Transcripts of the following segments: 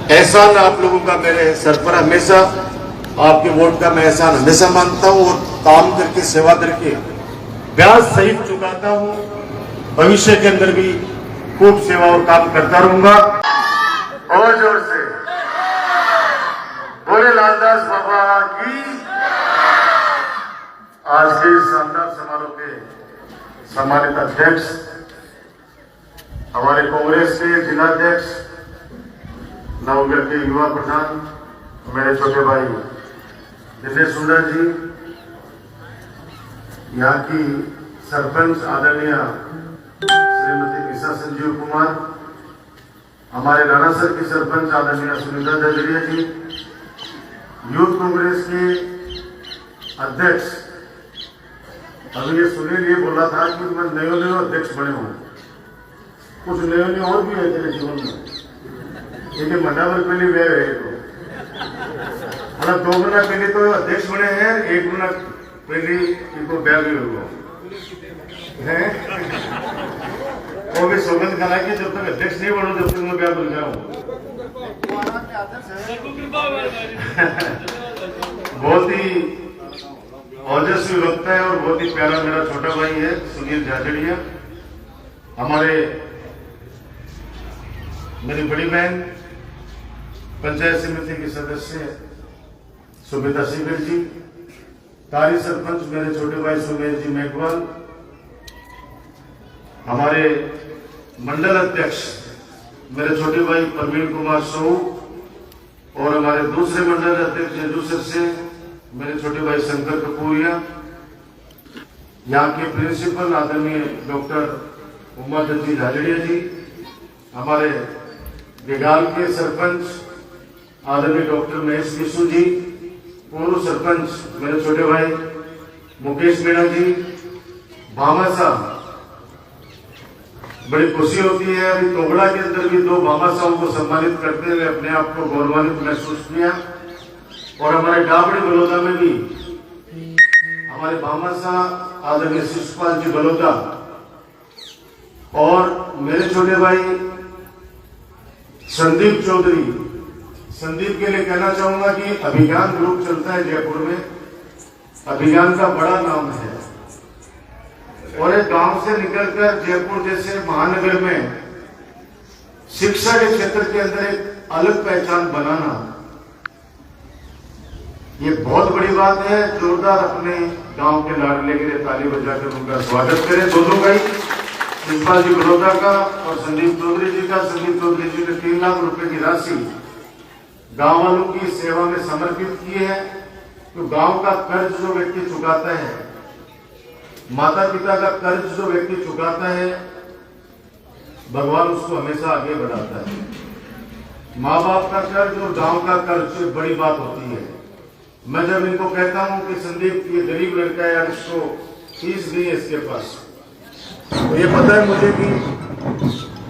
एहसान आप लोगों का मेरे सर पर हमेशा, आपके वोट का मैं एहसान हमेशा मानता हूँ और काम करके सेवा करके ब्याज सहित चुकाता हूँ। भविष्य के अंदर भी खूब सेवा और काम करता रहूंगा। और जोर से बोले लालदास बाबा की। आज के शानदार समारोह के सम्मानित अध्यक्ष, हमारे कांग्रेस के जिलाध्यक्ष, नवगढ़ के युवा प्रधान, मेरे छोटे भाई दिनेश सुंदर जी, यहाँ की सरपंच आदरणीय श्रीमती निशा संजीव कुमार, हमारे रानासर की सरपंच आदरणीय सुनीता दजरिया जी, यूथ कांग्रेस के अध्यक्ष, अभी ये सुनील ये बोला था कि मैं नयो अध्यक्ष बने हूं। कुछ नयो और भी है तेरे जीवन में, लेकिन मनावर पहले वे रहे तो मतलब 2 महीना पहले तो अध्यक्ष बने हैं, 1 महीना पहले इनको ब्याह भी हुआ है। वो भी सौगंध खाना कि जब तक अध्यक्ष नहीं बनो जब तक मैं ब्याह बन जाऊं। बहुत ही ओजस्वी वक्ता है और बहुत ही प्यारा मेरा छोटा भाई है सुनील झाझड़िया। हमारे मेरी बड़ी बहन पंचायत समिति की सदस्य सुमिता सिंगर जी, तारी सरपंच मेरे छोटे भाई सुमेर जी मेघवाल, हमारे मंडल अध्यक्ष मेरे छोटे भाई प्रवीण कुमार सोऊ और हमारे दूसरे मंडल अध्यक्ष जेजूसर से मेरे छोटे भाई शंकर कपूरिया, यहाँ के प्रिंसिपल आदरणीय डॉक्टर उमा दत्ती झाझड़िया जी, हमारे बेगाल के सरपंच आदरणीय डॉक्टर महेश किशु जी, पूर्व सरपंच मेरे छोटे भाई मुकेश मीणा जी, भामासा, बड़ी खुशी होती है। अभी तोगड़ा के अंदर भी 2 भामासाओं को सम्मानित करते हुए अपने आप को गौरवान्वित महसूस किया। और हमारे डाबड़ी बलौदा में भी हमारे भामासा आदरणीय शिशुपाल जी बलौदा और मेरे छोटे भाई संदीप चौधरी, संदीप के लिए कहना चाहूंगा कि अभिज्ञान ग्रुप चलता है जयपुर में, अभिज्ञान का बड़ा नाम है और एक गांव से निकलकर जयपुर जैसे महानगर में शिक्षा के क्षेत्र के अंदर एक अलग पहचान बनाना, ये बहुत बड़ी बात है। जोरदार अपने गांव के लाडले के लिए ताली बजाकर उनका स्वागत करें। दोनों भाई शिशुपाल जी बलौदा का और संदीप चौधरी जी का। संदीप चौधरी जी ने 3 लाख रुपए की राशि गांव वालों की सेवा में समर्पित की है। तो गांव का कर्ज जो व्यक्ति चुकाता है, माता पिता का कर्ज जो व्यक्ति चुकाता है, भगवान उसको हमेशा आगे बढ़ाता है। माँ बाप का कर्ज और गांव का कर्ज बड़ी बात होती है। मैं जब इनको कहता हूं कि संदीप ये गरीब लड़का है यार, इसको फीस नहीं है इसके पास, तो ये पता है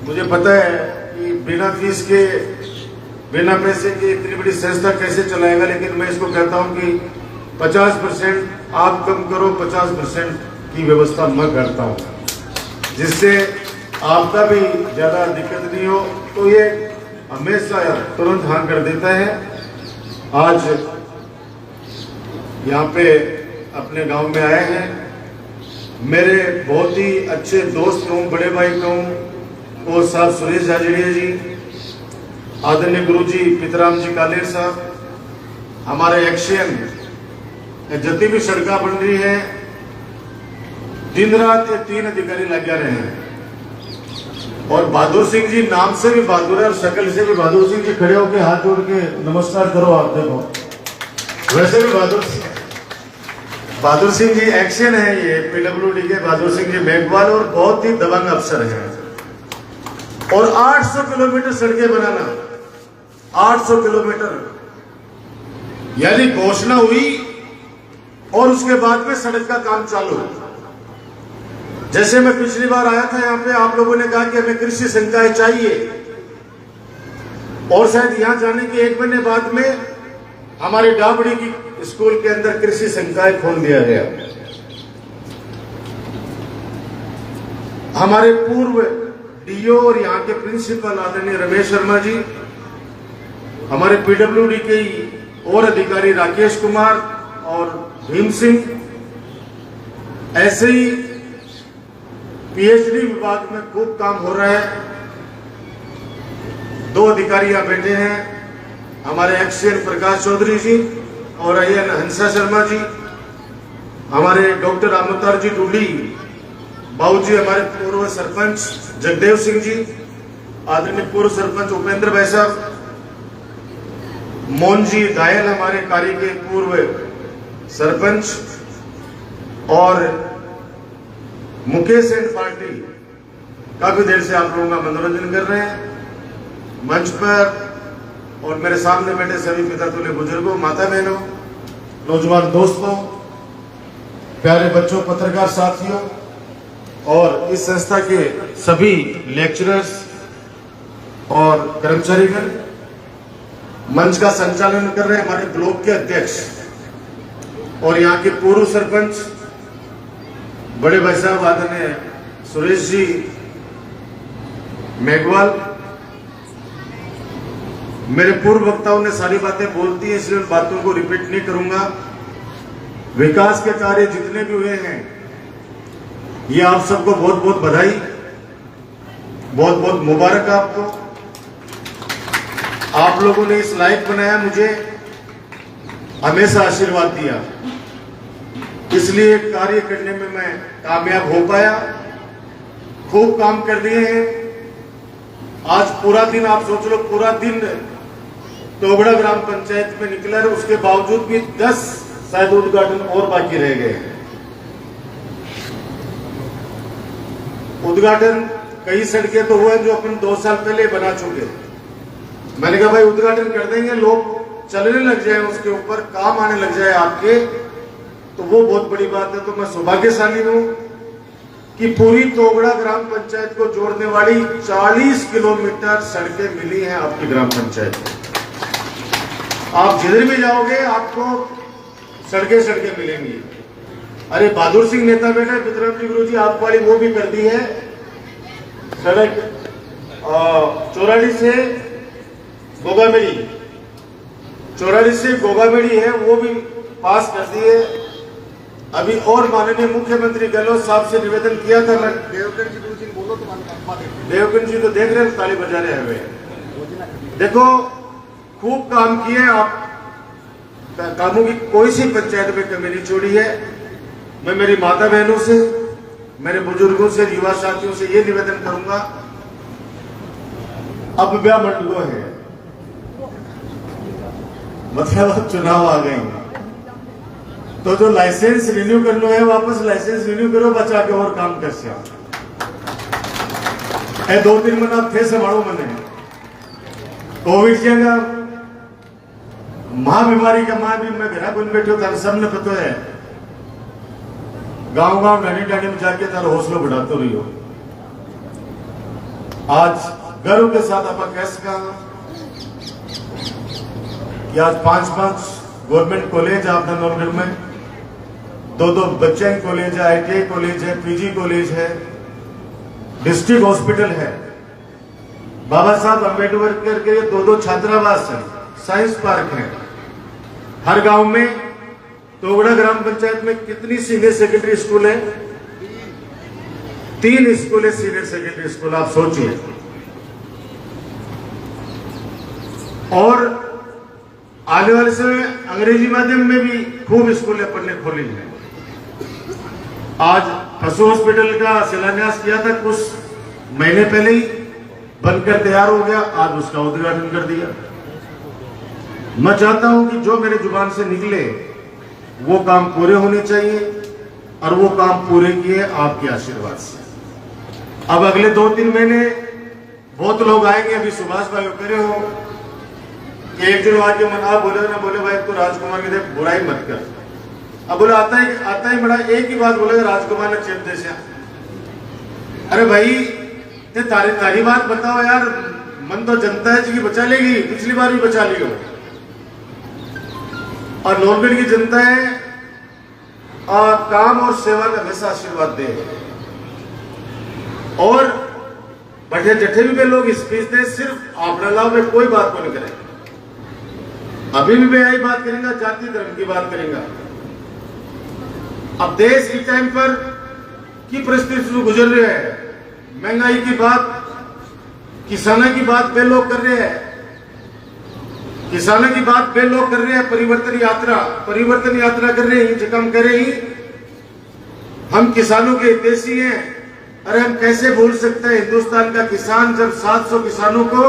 मुझे पता है कि बिना फीस के बिना पैसे की इतनी बड़ी संस्था कैसे चलाएगा। लेकिन मैं इसको कहता हूं कि 50% आप कम करो, 50% की व्यवस्था मैं करता हूं, जिससे आपका भी ज्यादा दिक्कत नहीं हो। तो ये हमेशा तुरंत हाँ कर देता है। आज यहाँ पे अपने गांव में आए हैं, मेरे बहुत ही अच्छे दोस्त कहूँ, बड़े भाई कहूँ, वो साहब सुरेश झाझड़िया जी, आदरणीय गुरु जी पितराम जी कालेर साहब, हमारे एक्शन जितनी भी सड़कें बन रही है, दिन रात ये 3 अधिकारी लगे रहे हैं। और बहादुर सिंह जी नाम से भी बहादुर है और शक्ल से भी बहादुर सिंह जी, खड़े होकर हाथ जोड़ के नमस्कार करो, आप देखो वैसे भी बहादुर सिंह जी एक्शन है, ये पीडब्ल्यूडी के बहादुर सिंह जी मेघवाल और बहुत ही दबंग अफसर हैं। और 800 किलोमीटर सड़कें बनाना, 800 किलोमीटर, यानी घोषणा हुई और उसके बाद में सड़क का काम चालू। जैसे मैं पिछली बार आया था यहाँ पे, आप लोगों ने कहा कि हमें कृषि संकाय चाहिए और शायद यहाँ जाने के 1 महीने बाद में हमारी डाबड़ी की स्कूल के अंदर कृषि संकाय खोल दिया गया। हमारे पूर्व डीओ और यहाँ के प्रिंसिपल आदरणीय रमेश शर्मा जी हमारे पीडब्ल्यूडी के और अधिकारी राकेश कुमार और भीम सिंह, ऐसे ही पीएचडी विभाग में खूब काम हो रहा है। 2 अधिकारी यहाँ बैठे हैं, हमारे एक्सएन प्रकाश चौधरी जी और AN हंसा शर्मा जी, हमारे डॉक्टर रामोतार जी डूली, बाबूजी हमारे पूर्व सरपंच जगदेव सिंह जी, आदरणीय पूर्व सरपंच उपेंद्र भाई साहब, मोहन जी दायल हमारे कार्य के पूर्व सरपंच, और मुकेश एंड पार्टी काफी देर से आप लोगों का मनोरंजन कर रहे हैं मंच पर, और मेरे सामने बैठे सभी पिता तुल्य बुजुर्गों, माता बहनों, नौजवान दोस्तों, प्यारे बच्चों, पत्रकार साथियों और इस संस्था के सभी लेक्चरर्स और कर्मचारीगण, मंच का संचालन कर रहे हैं हमारे ब्लॉक के अध्यक्ष और यहाँ के पूर्व सरपंच बड़े भाई साहब आदरणीय सुरेश जी मेघवाल। मेरे पूर्व वक्ताओं ने सारी बातें बोलती हैं, इसलिए उन बातों को रिपीट नहीं करूंगा। विकास के कार्य जितने भी हुए हैं, ये आप सबको बहुत बहुत बधाई, बहुत बहुत मुबारक आपको। आप लोगों ने इस लायक बनाया, मुझे हमेशा आशीर्वाद दिया, इसलिए कार्य करने में मैं कामयाब हो पाया। खूब काम कर दिए हैं। आज पूरा दिन, आप सोच लो, पूरा दिन तोगड़ा ग्राम पंचायत में निकला है, उसके बावजूद भी 10 शायद उद्घाटन और बाकी रह गए हैं। उद्घाटन कई सड़कें तो हुए जो अपन 2 साल पहले बना चुके। मैंने कहा भाई उद्घाटन कर देंगे, लोग चलने लग जाए, उसके ऊपर काम आने लग जाए आपके, तो वो बहुत बड़ी बात है। तो मैं सौभाग्यशाली हूं कि पूरी तोगड़ा ग्राम पंचायत को जोड़ने वाली 40 किलोमीटर सड़कें मिली हैं आपकी ग्राम पंचायत में। आप जिधर भी जाओगे आपको सड़कें मिलेंगी। अरे बहादुर सिंह नेता बैठे पितराम गुरु जी, आप वाली वो भी कर दी है सड़क, चौराड़ी से गोगामेड़ी, चौराड़ी से गोगामेड़ी है, वो भी पास कर दी है। अभी और माननीय मुख्यमंत्री गहलोत साहब से निवेदन किया था, मैं देवगन जी तो देख रहे हैं, ताली बजा रहे हुए। देखो खूब काम किए आप, कामों की कोई सी पंचायत में कमी नहीं छोड़ी है। मैं मेरी माता बहनों से, मेरे बुजुर्गों से, युवा साथियों से ये निवेदन करूंगा, अब ब्याह मंडगो है, मतलब चुनाव आ गए, तो जो लाइसेंस रिन्यू करना है वापस लाइसेंस रिन्यू करो, बचा के और काम कर से 2-3 महीना थे संभालो मैंने कोविड के महाबीमारी का मां भी मैं घर बन बैठो था, सबने पता है। गांव ढाणी ढाणी में जाके तारा हौसला बढ़ाते रही हो। आज गर्व के साथ आप कह सका कि आज 5 गवर्नमेंट कॉलेज आपका नौनगढ़ में, 2 बच्चे कॉलेज है, ITI कॉलेज है, PG कॉलेज है, डिस्ट्रिक्ट हॉस्पिटल है, बाबा साहब अम्बेडकर के 2 छात्रावास है, साइंस पार्क है। हर गांव में तोगड़ा ग्राम पंचायत में कितनी सीनियर सेकेंडरी स्कूल है? 3 स्कूल है सीनियर सेकेंडरी स्कूल, आप सोचिए। और आने वाले समय अंग्रेजी माध्यम में भी खूब स्कूलें पढ़ने खोली हैं। आज पशु हॉस्पिटल का शिलान्यास किया था कुछ महीने पहले ही, बनकर तैयार हो गया, आज उसका उद्घाटन कर दिया। मैं चाहता हूं कि जो मेरे जुबान से निकले वो काम पूरे होने चाहिए, और वो काम पूरे किए आपके आशीर्वाद से। अब अगले 2-3 महीने बहुत लोग आएंगे। अभी सुभाष भाई करे हो कि एक दिन आके मन आप बोले ना, बोले भाई तो राजकुमार की देख बुराई मत कर। अब बोले आता ही बड़ा एक ही बात बोलेगा, राजकुमार ने चेप दे से। अरे भाई ते तारी बात बताओ यार, मन तो जनता है जी की बचा लेगी, पिछली बार भी बचा ली हो। और नौनगढ़ की जनता है काम और सेवा का हमेशा आशीर्वाद दे। और बठे जठे भी लोग स्पीच दे, सिर्फ आप लाओ में कोई बात को नहीं करें। अभी भी मैं यही बात करेंगे, जाति धर्म की बात करेंगे। अब देश इस टाइम पर की परिस्थिति से गुजर रहे हैं, महंगाई की बात, किसानों की बात बे लोग कर रहे हैं, किसानों की बात बे लोग कर रहे हैं, परिवर्तन यात्रा कर रहे हैं, जो कम करे ही हम किसानों के हितैषी हैं। अरे हम कैसे भूल सकते हैं हिंदुस्तान का किसान, जब 700 किसानों को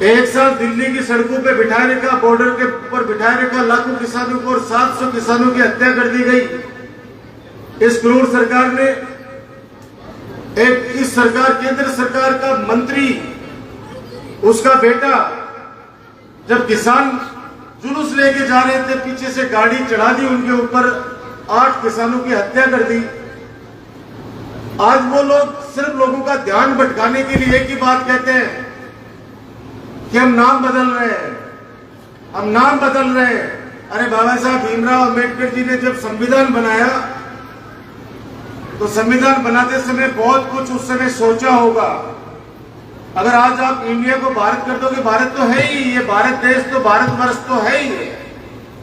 एक साल दिल्ली की सड़कों पे बिठाए रखा, बॉर्डर के ऊपर बिठाए रखा, लाखों किसानों को, और 700 किसानों की हत्या कर दी गई। इस क्रूर सरकार ने, इस सरकार, केंद्र सरकार का मंत्री, उसका बेटा, जब किसान जुलूस लेके जा रहे थे, पीछे से गाड़ी चढ़ा दी उनके ऊपर, 8 किसानों की हत्या कर दी। आज वो लोग सिर्फ लोगों का ध्यान भटकाने के लिए एक ही बात कहते हैं कि हम नाम बदल रहे हैं, हम नाम बदल रहे हैं। अरे बाबा साहब भीमराव अंबेडकर जी ने जब संविधान बनाया, तो संविधान बनाते समय बहुत कुछ उस समय सोचा होगा। अगर आज आप इंडिया को भारत कर दोगे, भारत तो है ही, ये भारत देश तो, भारतवर्ष तो है ही है।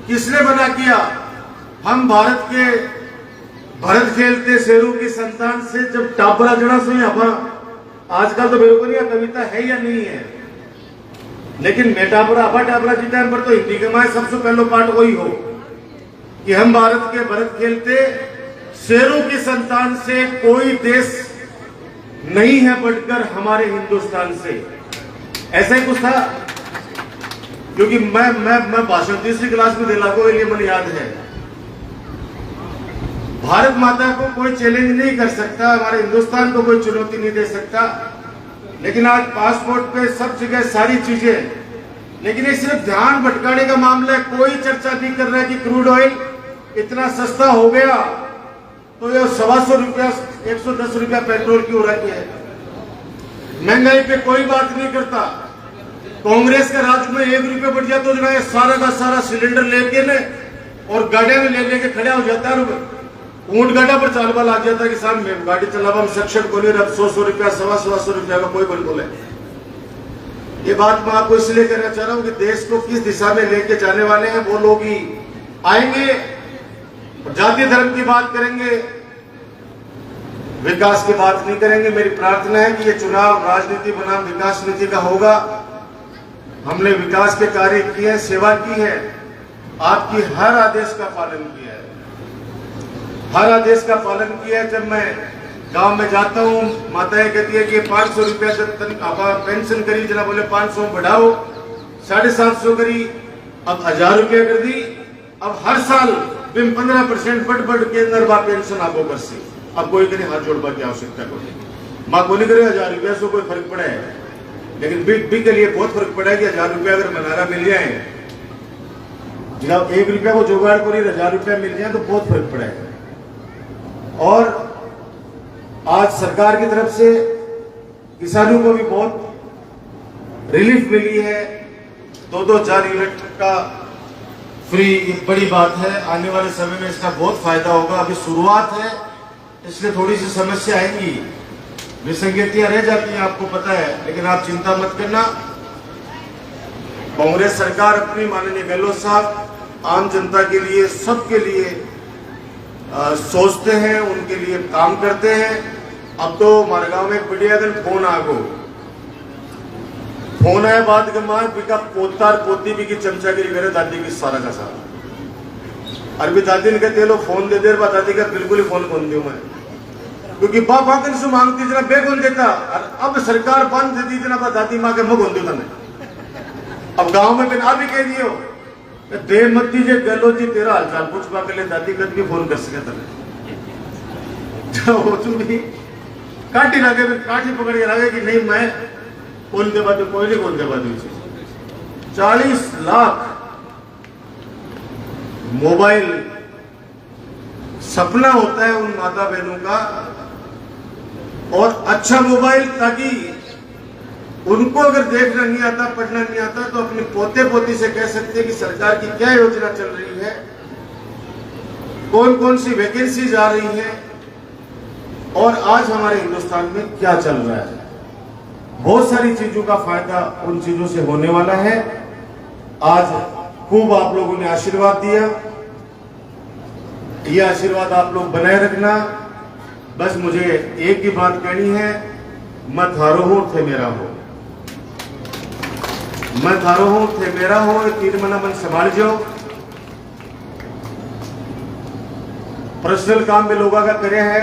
किसने बना किया? हम भारत के भरत खेलते शेरों की संतान से जब टापरा जड़ा सुई अपा, आजकल तो मेरे को नहीं कविता है या नहीं है, लेकिन मैं टापरा अपा टापरा जी टाइम पर तो हिंदी के माए सबसे पहले पाठ वही हो कि हम भारत के भरत खेलते शेरों की संतान से कोई देश नहीं है बढ़कर हमारे हिंदुस्तान से। ऐसा ही कुछ था, क्योंकि मैं भाषण 3री क्लास में दिला को लिए मुझे याद है। भारत माता को कोई चैलेंज नहीं कर सकता, हमारे हिंदुस्तान को कोई चुनौती नहीं दे सकता, लेकिन आज पासपोर्ट पे सब जगह सारी चीजें, लेकिन ये सिर्फ ध्यान भटकाने का मामला है। कोई चर्चा नहीं कर रहा है कि क्रूड ऑयल इतना सस्ता हो गया तो ये 125 रुपया, 110 रुपया पेट्रोल की हो रही है। महंगाई पे कोई बात नहीं करता। कांग्रेस के राज में 1 रुपया बढ़ जाए तो जो है सारा का सारा सिलेंडर लेके ने और गाड़िया में ले लेके खड़ा हो जाता है, ऊंट गाड़ा पर चालवा लग जाता है कि साहब में गाड़ी चलावा हम सक्षम को नहीं, अब 100 रुपया 125 रुपया का कोई बल बोले। ये बात मैं आपको इसलिए कहना चाह रहा हूं कि देश को किस दिशा में लेके जाने वाले हैं वो लोग ही आएंगे। जाति धर्म की बात करेंगे, विकास की बात नहीं करेंगे। मेरी प्रार्थना है कि ये चुनाव राजनीति बनाम विकास नीति का होगा। हमने विकास के कार्य किए हैं, सेवा की है, आपकी हर आदेश का पालन किया है, हर आदेश का पालन किया है। जब मैं गांव में जाता हूं, माताएं कहती है कि 500 रुपया पेंशन करी, जना बोले 500 बढ़ाओ, 750 करी, अब 1000 रुपया कर दी। अब हर साल 15% बढ़ के अंदर बा पेंशन आपको कर सी। अब कोई करे हाथ जोड़वा की आवश्यकता को माँ को नहीं करे 1000 रुपया से कोई फर्क पड़ा है, लेकिन बी के लिए बहुत फर्क पड़ा है कि 1000 रुपया अगर मनारा मिल जाए, जब 1 रुपया को जुगाड़ को 1000 रुपया मिल जाए तो बहुत फर्क पड़ा है। और आज सरकार की तरफ से किसानों को भी बहुत रिलीफ मिली है। 2-4 यूनिट का फ्री, एक बड़ी बात है। आने वाले समय में इसका बहुत फायदा होगा। अभी शुरुआत है, इसलिए थोड़ी सी समस्या आएंगी, विसंगतियां रह जाती हैं, आपको पता है, लेकिन आप चिंता मत करना। कांग्रेस सरकार अपनी, माननीय गहलोत साहब आम जनता के लिए, सबके लिए सोचते हैं, उनके लिए काम करते हैं। अब तो हमारे गांव में एक बढ़िया दिन फोन आ गो, फोन आया बात के मां बिका पोता पोती भी की चमचागिरी करे दादी की सारा का सारा। अरबी दादी ने कहते लोग फोन दे देर बाद दादी का बिल्कुल ही फोन कौन दूं मैं, क्योंकि बाप आकर से मांगती जना बे कौन देता, और अब सरकार बंद दे दी जना दादी माँ के मुंह कौन दूं तने। अब गांव में बिना भी कह दियो दे मत दीजिए, गहलोत जी तेरा हालचाल पूछवा के लिए दादी कद भी फोन कर सके तने भी काटी लगे, काठी पकड़ के लगे कि नहीं मैं कौन दे बात, कोई नहीं कौन दे बात। 40 लाख मोबाइल सपना होता है उन माता बहनों का, और अच्छा मोबाइल, ताकि उनको अगर देखना नहीं आता, पढ़ना नहीं आता, तो अपने पोते पोती से कह सकते हैं कि सरकार की क्या योजना चल रही है, कौन कौन सी वैकेंसीज आ रही हैं, और आज हमारे हिंदुस्तान में क्या चल रहा है। बहुत सारी चीजों का फायदा उन चीजों से होने वाला है। आज खूब आप लोगों ने आशीर्वाद दिया। ये आशीर्वाद आप लोग बनाए रखना। बस मुझे एक ही बात कहनी है, मत हारो हो थे मेरा हो, मत हारो हो थे मेरा हो। तीन मना मन संभाल जाओ। पर्सनल काम में लोगों का करे है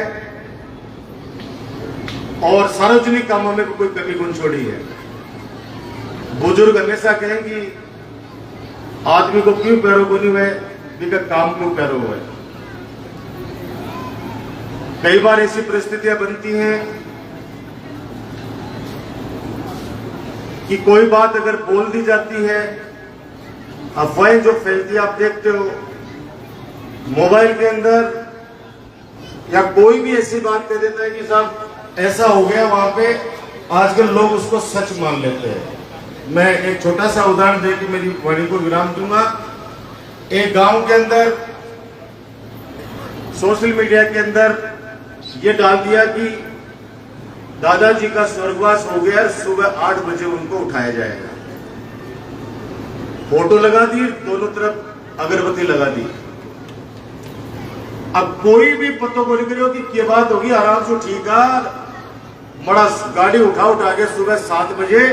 और सार्वजनिक कामों में कोई कमी गुण छोड़ी है। बुजुर्ग हमेशा कहेंगे आदमी को क्यों पैरों को नहीं हुए, बिका काम क्यों पैरों हुए। कई बार ऐसी परिस्थितियां बनती हैं कि कोई बात अगर बोल दी जाती है, अफवाहें जो फैलती है आप देखते हो मोबाइल के अंदर, या कोई भी ऐसी बात कह देता है कि साहब ऐसा हो गया वहां पे, आजकल लोग उसको सच मान लेते हैं। मैं एक छोटा सा उदाहरण देकर मेरी वाणी को विराम दूंगा। एक गांव के अंदर सोशल मीडिया के अंदर ये डाल दिया कि दादाजी का स्वर्गवास हो गया, सुबह 8 बजे उनको उठाया जाएगा। फोटो लगा दी, दोनों तरफ अगरबत्ती लगा दी। अब कोई भी पतो को लिख रहे हो कि क्या बात होगी, आराम से ठीक है, बड़ा गाड़ी उठा के सुबह 7 बजे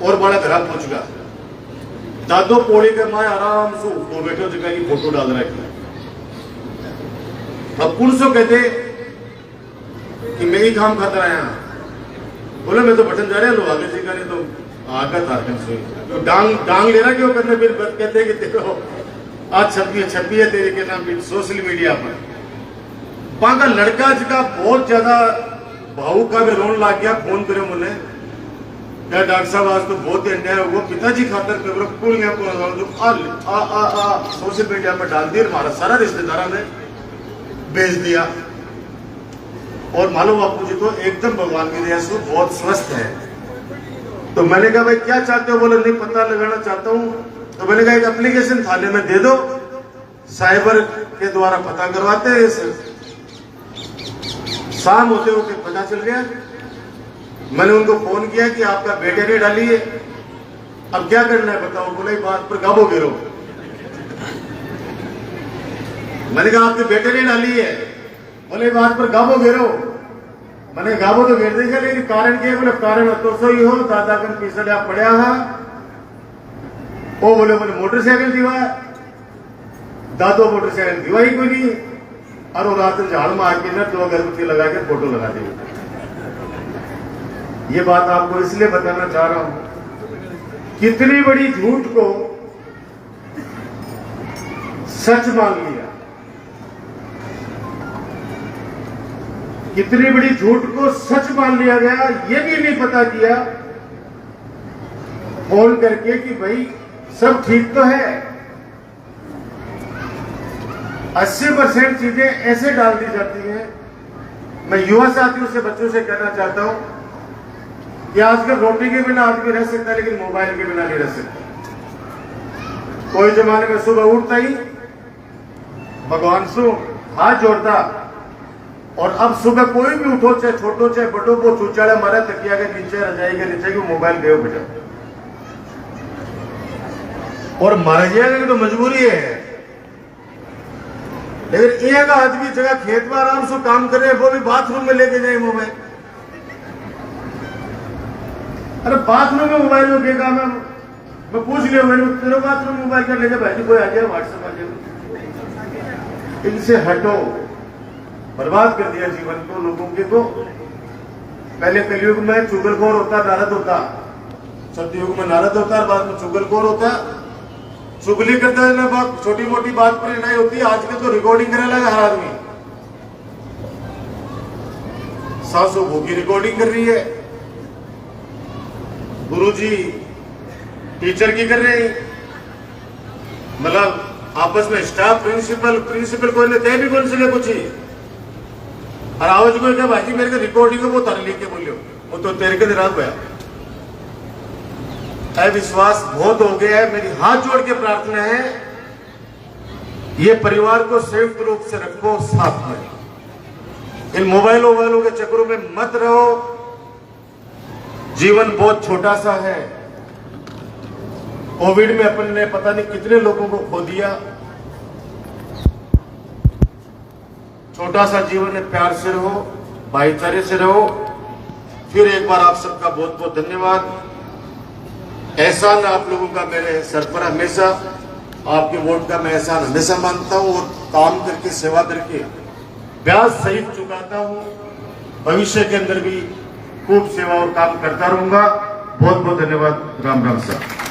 और बड़ा घर पहुंच गया। दादो पोड़ी के माए आराम से वो बैठो जगह की फोटो डाल रखी। अब पुलिस कहते कि मैं ही काम खाता आया, बोले मैं तो बटन जा रहा है, लोग आगे जी करे तो आगा था तो डांग ले रहा क्यों करने। फिर कहते कि देखो आज छपी है तेरे के नाम सोशल मीडिया पर। पांगा लड़का जिका बहुत ज्यादा भावुक का भी रोन लग गया, फोन करे मुझे, क्या डॉक्टर साहब आज तो बहुत अन्याय हुआ, पिताजी खातर कुल सोशल मीडिया पर डाल दिया, हमारा सारा रिश्तेदारा ने भेज दिया। और मालूम आपको जी तो एकदम भगवान की दया से बहुत स्वस्थ है। तो मैंने कहा भाई क्या चाहते हो, बोले नहीं पता लगाना चाहता हूं। तो मैंने कहा एक एप्लीकेशन थाने में दे दो, साइबर के द्वारा पता करवाते हैं। शाम होते होते पता चल गया। मैंने उनको फोन किया कि आपका बेटे ने डाली है, अब क्या करना है बताओ। बोले बात पर गाबो गिरो। मैंने कहा आपके बेटे ने डाली है, बोले बात पर गाबो घेरो। मैंने गाबो तो घेर देगा, लेकिन कारण क्या है, बोले कारण तो सही हो दादा कन पीछे आप पड़ा है। वो बोले मोटरसाइकिल दिवा, दादो मोटरसाइकिल दिवा ही कोई नहीं। और वो रात झाड़ मार के ना 2 अगरबत्ती लगा के फोटो लगा दी। ये बात आपको इसलिए बताना चाह रहा हूं, कितनी बड़ी झूठ को सच मान लिया, कितनी बड़ी झूठ को सच मान लिया गया। ये भी नहीं पता किया फोन करके कि भाई सब ठीक तो है। 80% चीजें ऐसे डाल दी जाती हैं। मैं युवा साथियों से, बच्चों से कहना चाहता हूं कि आजकल रोटी के बिना आदमी रह सकता है, लेकिन मोबाइल के बिना नहीं रह सकता। कोई जमाने में सुबह उठता ही भगवान से हाथ जोड़ता, और अब सुबह कोई भी उठो, चाहे छोटो चाहे बड़ो, वो चूचाड़ा मारा तकिया के नीचे, रजाई के नीचे, कि मोबाइल दे बेटा। और मारा जाएगा तो मजबूरी है। लेकिन एक आदमी जगह खेत में आराम से काम कर रहे हैं, वो भी बाथरूम में लेके जाए मोबाइल। अरे बाथरूम में मोबाइल में क्या काम है? मैं पूछ लिया, मैंने तेरे बाथरूम मोबाइल कर लेके भाई कोई आ जाए, व्हाट्सएप आ जाए। इनसे हटो, बर्बाद कर दिया जीवन को लोगों के। को पहले कलयुग में चुगलखोर होता, नारद होता, सतयुग में नारद होता, और बाद में चुगलखोर होता। चुगली करता है ना, बात छोटी मोटी बात पर नहीं होती। आजकल तो रिकॉर्डिंग करने लगा हर आदमी, सासू बहू की रिकॉर्डिंग कर रही है, गुरुजी टीचर की कर रहे हैं, मतलब आपस में स्टाफ प्रिंसिपल कोई ने तय भी कौन से कुछ ही। और आवाज को क्या भाई मेरे को रिकॉर्डिंग है, वो तार लिख के बोलियो, वो तो तेरे के निराश हुआ। विश्वास बहुत हो गया है। मेरी हाथ जोड़ के प्रार्थना है, ये परिवार को संयुक्त रूप से रखो साथ में। इन मोबाइलों वालों के चक्करों में मत रहो। जीवन बहुत छोटा सा है। कोविड में अपन ने पता नहीं कितने लोगों को खो दिया। छोटा सा जीवन है, प्यार से रहो, भाईचारे से रहो। फिर एक बार आप सबका बहुत बहुत धन्यवाद। एहसान आप लोगों का मेरे सर पर हमेशा, आपके वोट का मैं एहसान हमेशा मानता हूं और काम करके, सेवा करके ब्याज सहित चुकाता हूं। भविष्य के अंदर भी खूब सेवा और काम करता रहूंगा। बहुत बहुत धन्यवाद। राम राम साहब।